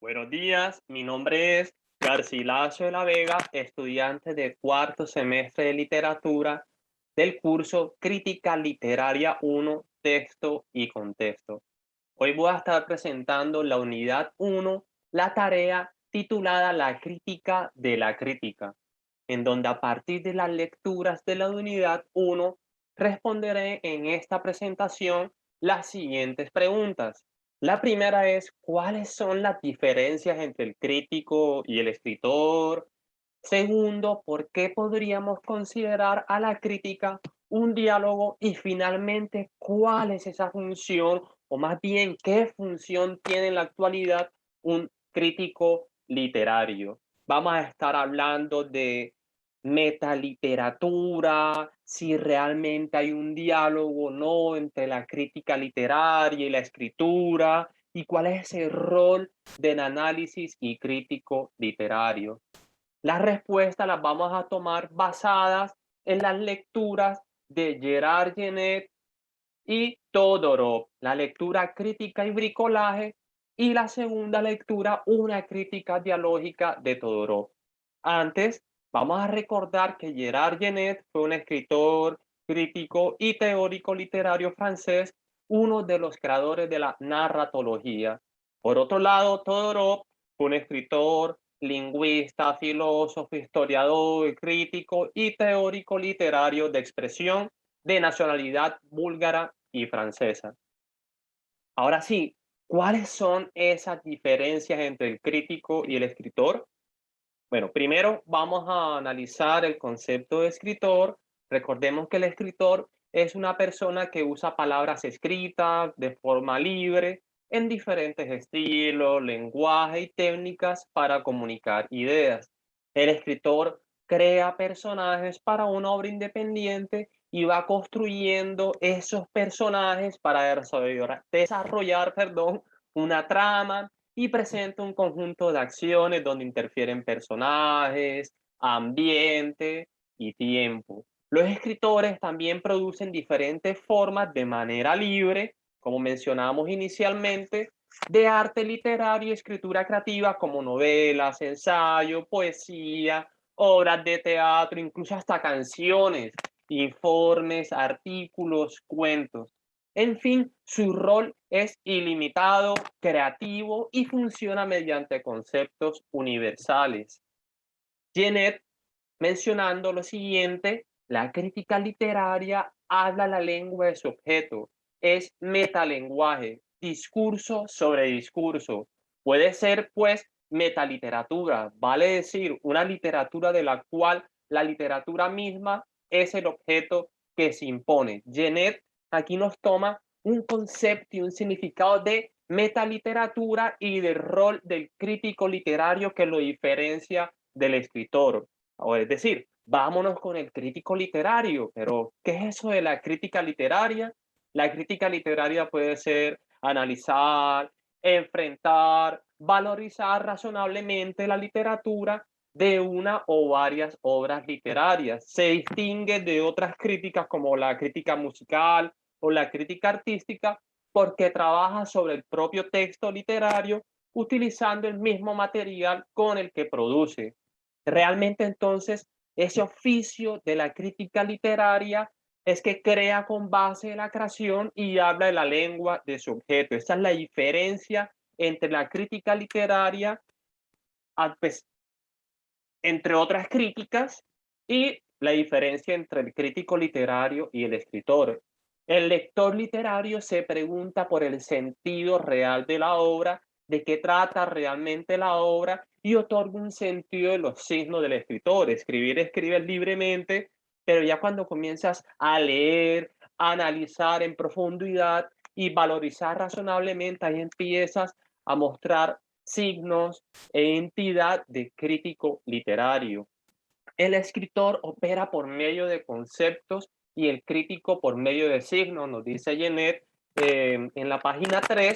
Buenos días, mi nombre es Garcilaso de la Vega, estudiante de cuarto semestre de literatura del curso Crítica Literaria 1, Texto y Contexto. Hoy voy a estar presentando la unidad 1, la tarea titulada La crítica de la crítica, en donde a partir de las lecturas de la unidad 1 responderé en esta presentación las siguientes preguntas. La primera es, ¿cuáles son las diferencias entre el crítico y el escritor? Segundo, ¿por qué podríamos considerar a la crítica un diálogo? Y finalmente, ¿cuál es esa función? O más bien, ¿qué función tiene en la actualidad un crítico literario? Vamos a estar hablando de metaliteratura, si realmente hay un diálogo o no entre la crítica literaria y la escritura, y cuál es ese rol del análisis y crítico literario. Las respuestas las vamos a tomar basadas en las lecturas de Gerard Genet y Todorov, la lectura crítica y bricolaje, y la segunda lectura, una crítica dialógica de Todorov. Antes, vamos a recordar que Gerard Genet fue un escritor, crítico y teórico literario francés, uno de los creadores de la narratología. Por otro lado, Todorov fue un escritor, lingüista, filósofo, historiador, crítico y teórico literario de expresión de nacionalidad búlgara y francesa. Ahora sí, ¿cuáles son esas diferencias entre el crítico y el escritor? Bueno, primero vamos a analizar el concepto de escritor. Recordemos que el escritor es una persona que usa palabras escritas de forma libre en diferentes estilos, lenguaje y técnicas para comunicar ideas. El escritor crea personajes para una obra independiente y va construyendo esos personajes para desarrollar una trama y presenta un conjunto de acciones donde interfieren personajes, ambiente y tiempo. Los escritores también producen diferentes formas de manera libre, como mencionamos inicialmente, de arte literario y escritura creativa como novelas, ensayo, poesía, obras de teatro, incluso hasta canciones, informes, artículos, cuentos. En fin, su rol es ilimitado, creativo y funciona mediante conceptos universales. Genet, mencionando lo siguiente, la crítica literaria habla la lengua de su objeto, es metalenguaje, discurso sobre discurso. Puede ser, pues, metaliteratura, vale decir, una literatura de la cual la literatura misma es el objeto que se impone. Genet aquí nos toma un concepto y un significado de metaliteratura y del rol del crítico literario que lo diferencia del escritor. O es decir, vámonos con el crítico literario, pero ¿qué es eso de la crítica literaria? La crítica literaria puede ser analizar, enfrentar, valorizar razonablemente la literatura de una o varias obras literarias. Se distingue de otras críticas como la crítica musical o la crítica artística porque trabaja sobre el propio texto literario utilizando el mismo material con el que produce. Realmente entonces ese oficio de la crítica literaria es que crea con base en la creación y habla de la lengua de su objeto. Esa es la diferencia entre la crítica literaria, pues, entre otras críticas, y la diferencia entre el crítico literario y el escritor. El lector literario se pregunta por el sentido real de la obra, de qué trata realmente la obra y otorga un sentido de los signos del escritor. Escribir, escribes libremente, pero ya cuando comienzas a leer, a analizar en profundidad y valorizar razonablemente, ahí empiezas a mostrar signos e entidad de crítico literario. El escritor opera por medio de conceptos y el crítico por medio de signos, nos dice Genet en la página 3.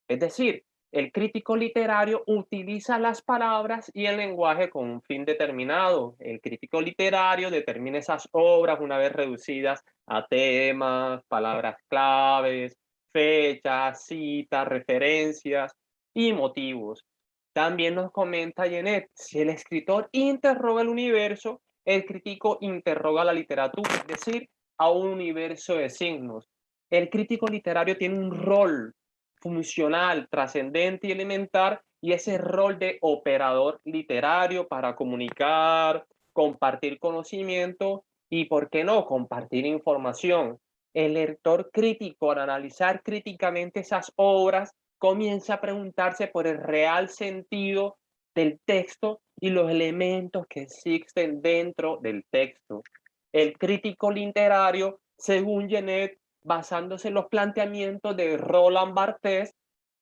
Es decir, el crítico literario utiliza las palabras y el lenguaje con un fin determinado. El crítico literario determina esas obras una vez reducidas a temas, palabras claves, fechas, citas, referencias y motivos. También nos comenta Genet, si el escritor interroga el universo, el crítico interroga la literatura, es decir, a un universo de signos. El crítico literario tiene un rol funcional, trascendente y elemental, y ese rol de operador literario para comunicar, compartir conocimiento y, ¿por qué no?, compartir información. El lector crítico, al analizar críticamente esas obras, comienza a preguntarse por el real sentido del texto y los elementos que existen dentro del texto. El crítico literario, según Genet, basándose en los planteamientos de Roland Barthes,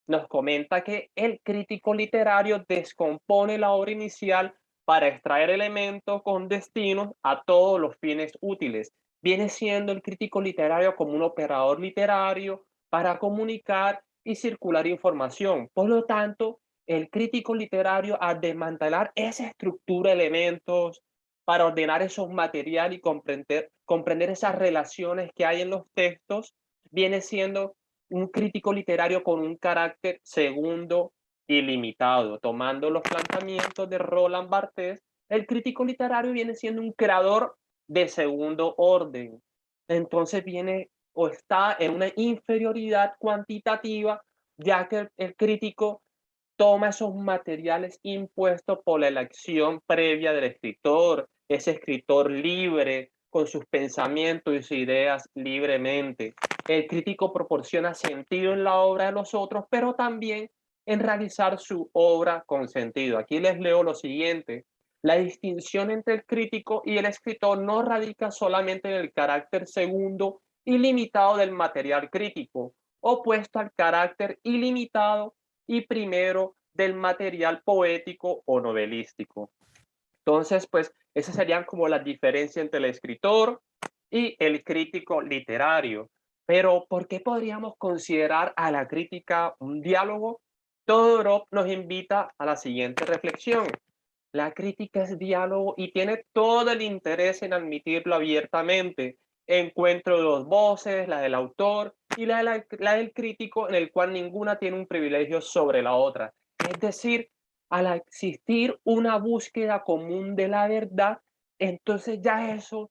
nos comenta que el crítico literario descompone la obra inicial para extraer elementos con destinos a todos los fines útiles. Viene siendo el crítico literario como un operador literario para comunicar y circular información. Por lo tanto, el crítico literario, al desmantelar esa estructura de elementos para ordenar esos materiales y comprender esas relaciones que hay en los textos, viene siendo un crítico literario con un carácter segundo y limitado. Tomando los planteamientos de Roland Barthes, el crítico literario viene siendo un creador de segundo orden. Entonces viene o está en una inferioridad cuantitativa, ya que el crítico toma esos materiales impuestos por la elección previa del escritor, ese escritor libre, con sus pensamientos y sus ideas libremente. El crítico proporciona sentido en la obra de los otros, pero también en realizar su obra con sentido. Aquí les leo lo siguiente. La distinción entre el crítico y el escritor no radica solamente en el carácter segundo y limitado del material crítico, opuesto al carácter ilimitado y primero del material poético o novelístico. Entonces, pues, esas serían como las diferencias entre el escritor y el crítico literario. Pero, ¿por qué podríamos considerar a la crítica un diálogo? Todorov nos invita a la siguiente reflexión. La crítica es diálogo y tiene todo el interés en admitirlo abiertamente. Encuentro de dos voces, la del autor y la del crítico, en el cual ninguna tiene un privilegio sobre la otra. Es decir, al existir una búsqueda común de la verdad, entonces ya eso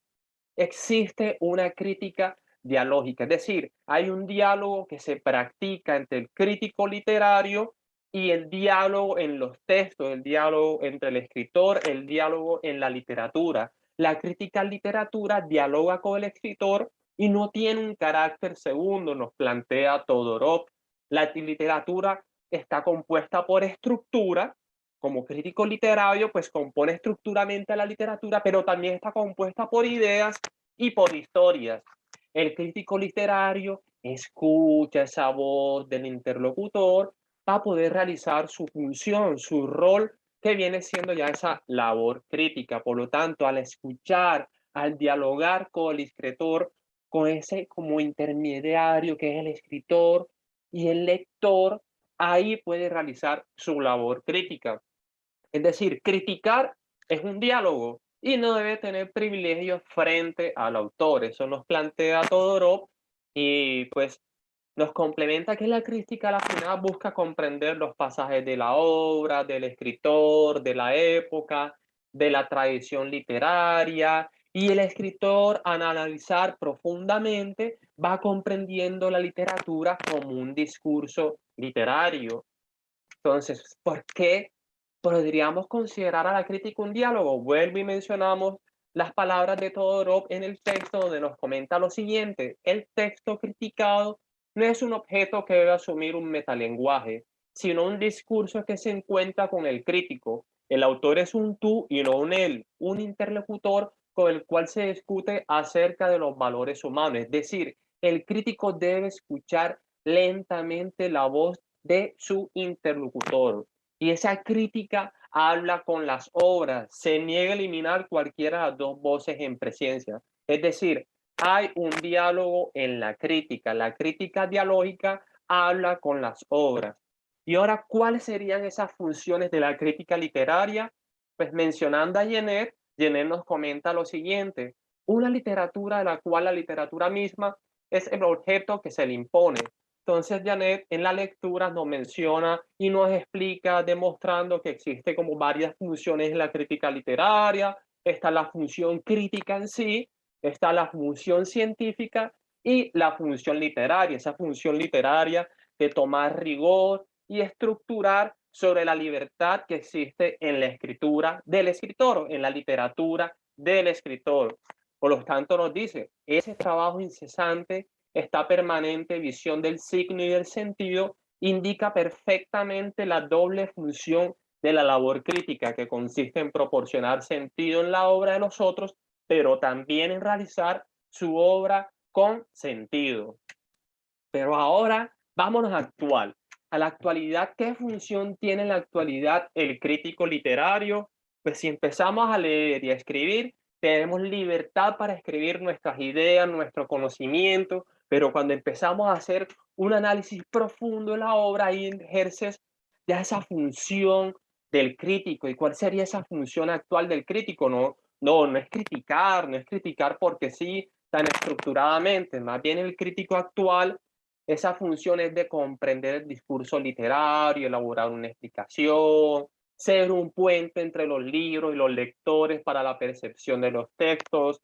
existe una crítica dialógica. Es decir, hay un diálogo que se practica entre el crítico literario y el diálogo en los textos, el diálogo entre el escritor, el diálogo en la literatura. La crítica literatura dialoga con el escritor y no tiene un carácter segundo, nos plantea Todorov. La literatura está compuesta por estructura. Como crítico literario, pues compone estructuralmente a la literatura, pero también está compuesta por ideas y por historias. El crítico literario escucha esa voz del interlocutor para poder realizar su función, su rol, que viene siendo ya esa labor crítica. Por lo tanto, al escuchar, al dialogar con el escritor, con ese como intermediario que es el escritor y el lector, ahí puede realizar su labor crítica. Es decir, criticar es un diálogo y no debe tener privilegios frente al autor. Eso nos plantea Todorov y pues nos complementa que la crítica a la final busca comprender los pasajes de la obra, del escritor, de la época, de la tradición literaria, y el escritor, al analizar profundamente, va comprendiendo la literatura como un discurso literario. Entonces, ¿por qué podríamos considerar a la crítica un diálogo? Vuelvo y mencionamos las palabras de Todorov en el texto donde nos comenta lo siguiente: el texto criticado no es un objeto que debe asumir un metalenguaje, sino un discurso que se encuentra con el crítico. El autor es un tú y no un él, un interlocutor con el cual se discute acerca de los valores humanos. Es decir, el crítico debe escuchar lentamente la voz de su interlocutor. Y esa crítica habla con las obras, se niega a eliminar cualquiera de las dos voces en presencia. Es decir, hay un diálogo en la crítica dialógica habla con las obras. Y ahora, ¿cuáles serían esas funciones de la crítica literaria? Pues mencionando a Genet, Genet nos comenta lo siguiente: una literatura de la cual la literatura misma es el objeto que se le impone. Entonces, Janet en la lectura nos menciona y nos explica demostrando que existe como varias funciones en la crítica literaria. Está la función crítica en sí, está la función científica y la función literaria. Esa función literaria de tomar rigor y estructurar sobre la libertad que existe en la escritura del escritor, en la literatura del escritor. Por lo tanto, nos dice, ese trabajo incesante, esta permanente visión del signo y del sentido, indica perfectamente la doble función de la labor crítica, que consiste en proporcionar sentido en la obra de los otros, pero también en realizar su obra con sentido. Pero ahora vámonos actual. A la actualidad, ¿qué función tiene en la actualidad el crítico literario? Pues si empezamos a leer y a escribir, tenemos libertad para escribir nuestras ideas, nuestro conocimiento, pero cuando empezamos a hacer un análisis profundo de la obra, ahí ejerces ya esa función del crítico. ¿Y cuál sería esa función actual del crítico? No es criticar porque sí, tan estructuradamente. Más bien el crítico actual, esa función es de comprender el discurso literario, elaborar una explicación, ser un puente entre los libros y los lectores para la percepción de los textos,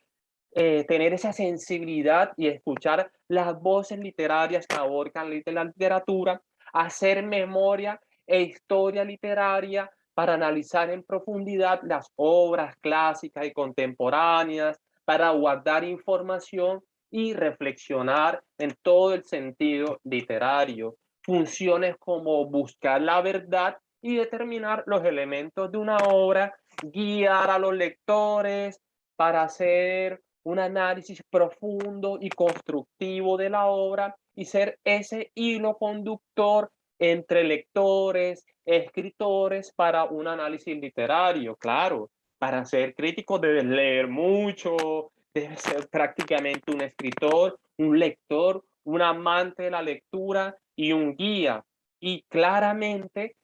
tener esa sensibilidad y escuchar las voces literarias que abordan la literatura, hacer memoria e historia literaria para analizar en profundidad las obras clásicas y contemporáneas, para guardar información y reflexionar en todo el sentido literario. Funciones como buscar la verdad y determinar los elementos de una obra, guiar a los lectores para hacer un análisis profundo y constructivo de la obra y ser ese hilo conductor entre lectores, escritores para un análisis literario. Claro, para ser crítico debes leer mucho, debes ser prácticamente un escritor, un lector, un amante de la lectura y un guía. Y claramente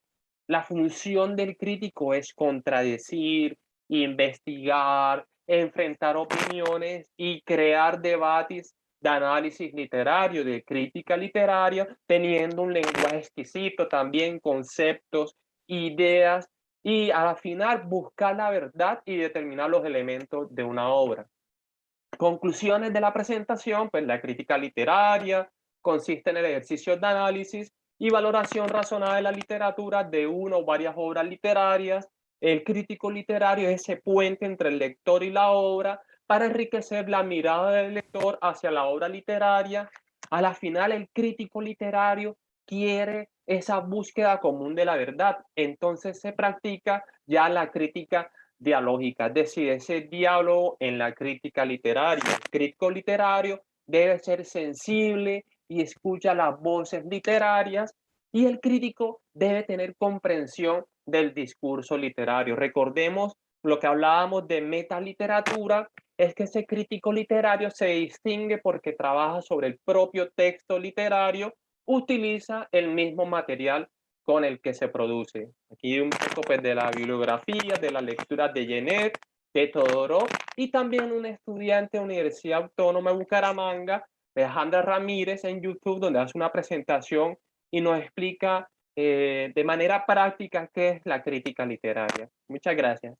la función del crítico es contradecir, investigar, enfrentar opiniones y crear debates de análisis literario, de crítica literaria, teniendo un lenguaje exquisito, también conceptos, ideas, y al final buscar la verdad y determinar los elementos de una obra. Conclusiones de la presentación, pues la crítica literaria consiste en el ejercicio de análisis y valoración razonada de la literatura de una o varias obras literarias. El crítico literario es ese puente entre el lector y la obra para enriquecer la mirada del lector hacia la obra literaria. A la final, el crítico literario quiere esa búsqueda común de la verdad. Entonces se practica ya la crítica dialógica, es decir, ese diálogo en la crítica literaria. El crítico literario debe ser sensible y escucha las voces literarias, y el crítico debe tener comprensión del discurso literario. Recordemos lo que hablábamos de metaliteratura, es que ese crítico literario se distingue porque trabaja sobre el propio texto literario, utiliza el mismo material con el que se produce. Aquí un poco pues, de la bibliografía, de la lectura de Genet, de Todorov, y también un estudiante de Universidad Autónoma de Bucaramanga, Alejandra Ramírez, en YouTube, donde hace una presentación y nos explica de manera práctica qué es la crítica literaria. Muchas gracias.